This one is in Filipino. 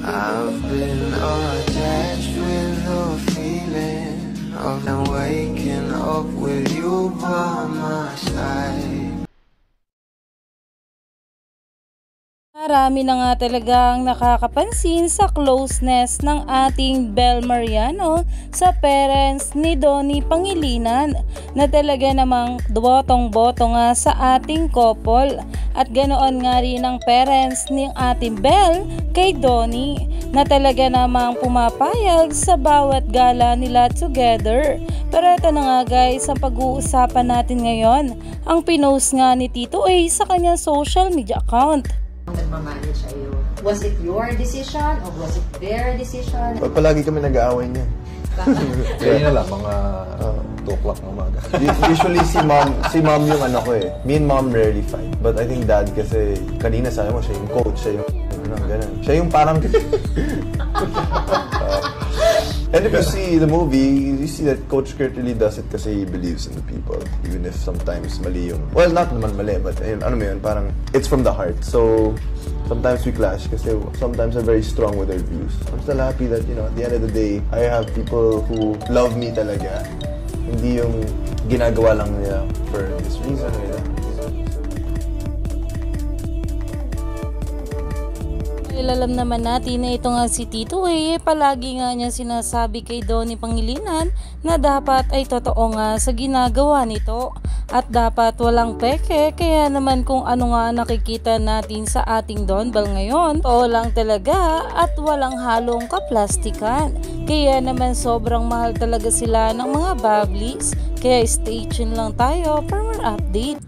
I've been attached with the feeling of waking up with you by my side. Marami na nga talagang nakakapansin sa closeness ng ating Bel Mariano sa parents ni Donnie Pangilinan na talaga namang botong-boto nga sa ating couple at ganoon nga rin ang parents ng ating Bel kay Donnie na talaga namang pumapayag sa bawat gala nila together. Pero ito na nga guys, ang pag-uusapan natin ngayon, ang pinost nga ni Tito A sa kanyang social media account. Nagmamanage sa'yo. Was it your decision or was it their decision? Palagi kami nag-aaway niyan. Kaya na lang, mga 2 o'clock ng umaga. Usually si mom yung ano ko eh. Me and mom rarely fight. But I think dad kasi kanina sabi mo siya yung coach, siya yung ganun. Siya yung parang and if you see the movie, you see that Coach Kurt really does it kasi he believes in the people. Even if sometimes mali yung... Well, not naman mali, but ano mo yun, parang it's from the heart. So, sometimes we clash kasi sometimes I'm very strong with their views. I'm still happy that, at the end of the day, I have people who love me talaga. Hindi yung ginagawa lang nila for this reason. Alam naman natin na ito nga si Tito A, palagi nga niya sinasabi kay Donnie Pangilinan na dapat ay totoo nga sa ginagawa nito at dapat walang peke. Kaya naman kung ano nga nakikita natin sa ating Don Bell ngayon, totoo lang talaga at walang halong kaplastikan. Kaya naman sobrang mahal talaga sila ng mga bablis. Kaya stay tuned lang tayo for more update.